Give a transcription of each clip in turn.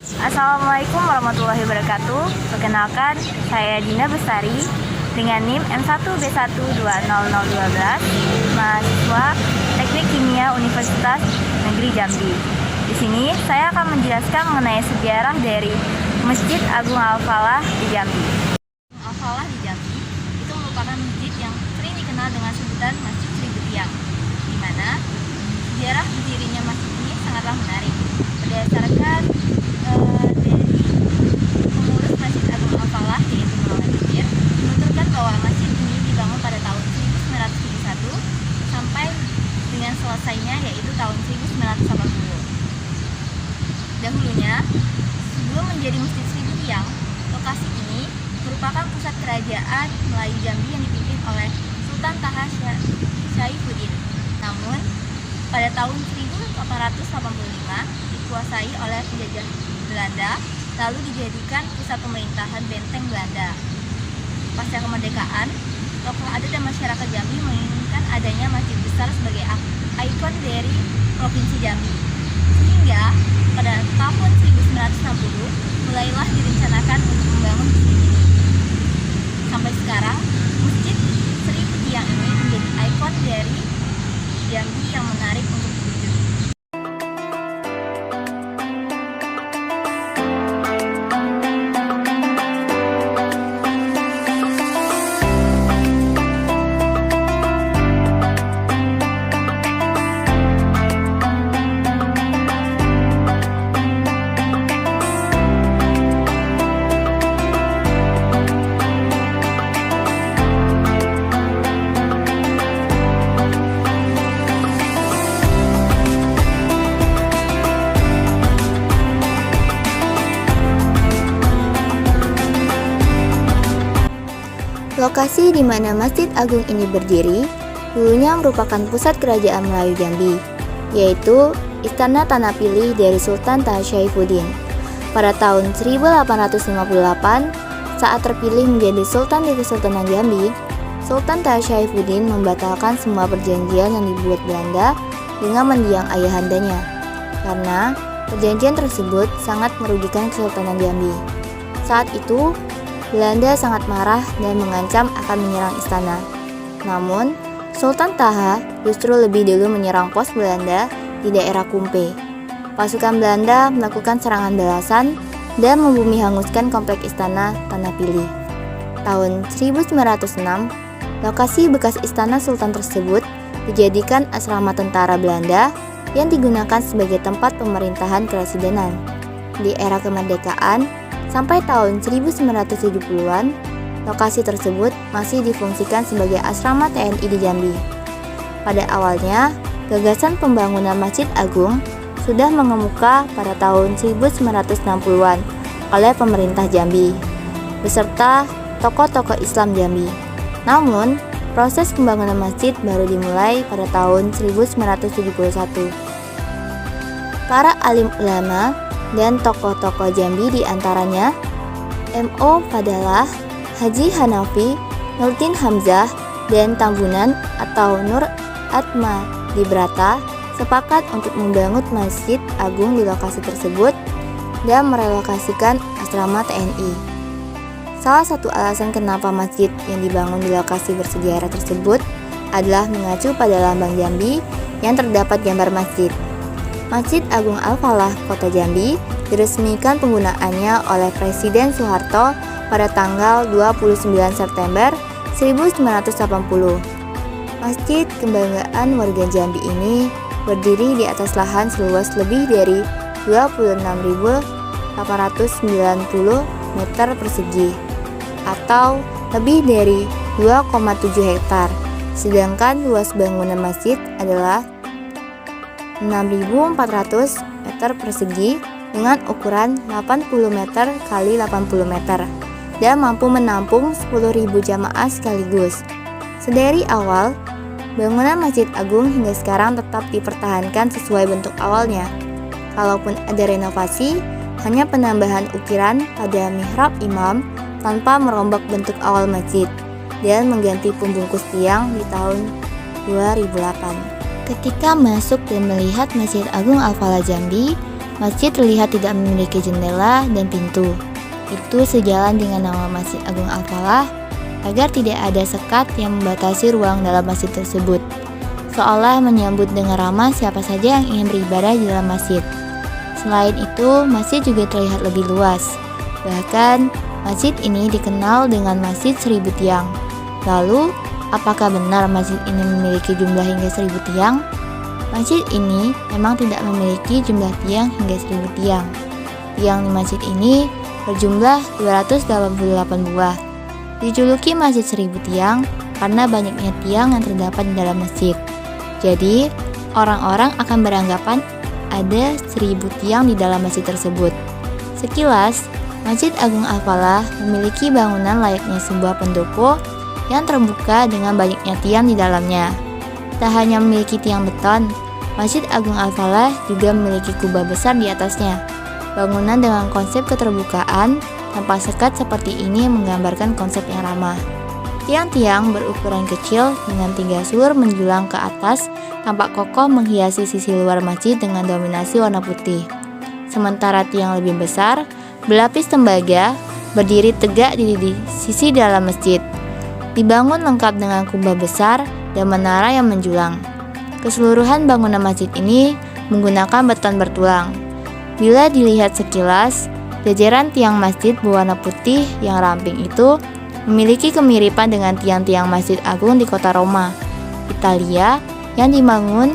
Assalamualaikum warahmatullahi wabarakatuh. Perkenalkan, saya Dina Bestari dengan NIM M1B1200012, mahasiswa Teknik Kimia Universitas Negeri Jambi. Di sini saya akan menjelaskan mengenai sejarah dari Masjid Agung Al-Falah di Jambi. Al-Falah di Jambi itu merupakan masjid yang sering dikenal dengan sebutan Masjid Seribu Tiang, di mana sejarah berdirinya masjid ini sangatlah menarik. Berdasarkan dari pengurus Masjid Agung Al-Falah yaitu Muhammad Bikir, menuturkan bahwa masjid ini dibangun pada tahun 1971 sampai dengan selesainya yaitu tahun 1980. Dahulunya, sebelum menjadi Masjid Seribu Tiang, lokasi ini merupakan pusat kerajaan Melayu Jambi yang dipimpin oleh Sultan Taha Syaifuddin. Namun, pada tahun 1885 dikuasai oleh penjajah Belanda, lalu dijadikan pusat pemerintahan benteng Belanda. Pasca kemerdekaan, tokoh adat dan masyarakat Jambi menginginkan adanya masjid besar sebagai ikon dari Provinsi Jambi. Sehingga pada tahun 1960 mulailah direncanakan untuk membangun masjid ini. Sampai sekarang, Masjid Seribu Tiang ini menjadi ikon dari Jambi yang menarik untuk dikunjungi. Lokasi di mana Masjid Agung ini berdiri dulunya merupakan pusat kerajaan Melayu Jambi, yaitu Istana Tanah Pilih dari Sultan Taha Syaifuddin. Pada tahun 1858, saat terpilih menjadi Sultan di Kesultanan Jambi, Sultan Taha Syaifuddin membatalkan semua perjanjian yang dibuat Belanda dengan mendiang ayahandanya, karena perjanjian tersebut sangat merugikan Kesultanan Jambi. Saat itu, Belanda sangat marah dan mengancam akan menyerang istana. Namun, Sultan Taha justru lebih dulu menyerang pos Belanda di daerah Kumpe. Pasukan Belanda melakukan serangan balasan dan membumi hanguskan komplek istana Tanah Pilih. Tahun 1906, lokasi bekas istana Sultan tersebut dijadikan asrama tentara Belanda yang digunakan sebagai tempat pemerintahan keresidenan. Di era kemerdekaan, sampai tahun 1970-an, lokasi tersebut masih difungsikan sebagai asrama TNI di Jambi. Pada awalnya, gagasan pembangunan Masjid Agung sudah mengemuka pada tahun 1960-an oleh pemerintah Jambi, beserta tokoh-tokoh Islam Jambi. Namun, proses pembangunan masjid baru dimulai pada tahun 1971. Para alim ulama dan tokoh-tokoh Jambi diantaranya M.O. Fadalah, Haji Hanafi, Nurdin Hamzah, dan Tambunan atau Nur Atma Dibrata sepakat untuk membangun Masjid Agung di lokasi tersebut dan merelokasikan asrama TNI. Salah satu alasan kenapa masjid yang dibangun di lokasi bersejarah tersebut adalah mengacu pada lambang Jambi yang terdapat gambar masjid. Masjid Agung Al-Falah Kota Jambi diresmikan penggunaannya oleh Presiden Soeharto pada tanggal 29 September 1980. Masjid kebanggaan warga Jambi ini berdiri di atas lahan seluas lebih dari 26.890 meter persegi atau lebih dari 2,7 hektar. Sedangkan luas bangunan masjid adalah 6.400 meter persegi dengan ukuran 80 meter x 80 meter dan mampu menampung 10.000 jamaah sekaligus. Sedari awal, bangunan Masjid Agung hingga sekarang tetap dipertahankan sesuai bentuk awalnya. Kalaupun ada renovasi, hanya penambahan ukiran pada mihrab imam tanpa merombak bentuk awal masjid dan mengganti pembungkus tiang di tahun 2008. Ketika masuk dan melihat Masjid Agung Al-Falah Jambi, masjid terlihat tidak memiliki jendela dan pintu. Itu sejalan dengan nama Masjid Agung Al-Falah agar tidak ada sekat yang membatasi ruang dalam masjid tersebut, seolah menyambut dengan ramah siapa saja yang ingin beribadah di dalam masjid. Selain itu, masjid juga terlihat lebih luas. Bahkan, masjid ini dikenal dengan Masjid 1000 Tiang. Lalu, apakah benar masjid ini memiliki jumlah hingga 1000 tiang? Masjid ini memang tidak memiliki jumlah tiang hingga 1000 tiang. Tiang di masjid ini berjumlah 288 buah. Dijuluki Masjid 1000 Tiang karena banyaknya tiang yang terdapat di dalam masjid. Jadi, orang-orang akan beranggapan ada 1000 tiang di dalam masjid tersebut. Sekilas, Masjid Agung Al-Falah memiliki bangunan layaknya sebuah pendopo yang terbuka dengan banyaknya tiang di dalamnya. Tak hanya memiliki tiang beton, Masjid Agung Al-Falah juga memiliki kubah besar di atasnya. Bangunan dengan konsep keterbukaan tanpa sekat seperti ini menggambarkan konsep yang ramah. Tiang-tiang berukuran kecil dengan 3 sur menjulang ke atas tampak kokoh menghiasi sisi luar masjid dengan dominasi warna putih. Sementara tiang lebih besar, berlapis tembaga, berdiri tegak di sisi dalam masjid. Dibangun lengkap dengan kubah besar dan menara yang menjulang. Keseluruhan bangunan masjid ini menggunakan beton bertulang. Bila dilihat sekilas, jajaran tiang masjid berwarna putih yang ramping itu memiliki kemiripan dengan tiang-tiang Masjid Agung di kota Roma, Italia, yang dibangun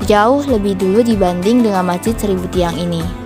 jauh lebih dulu dibanding dengan Masjid 1000 Tiang ini.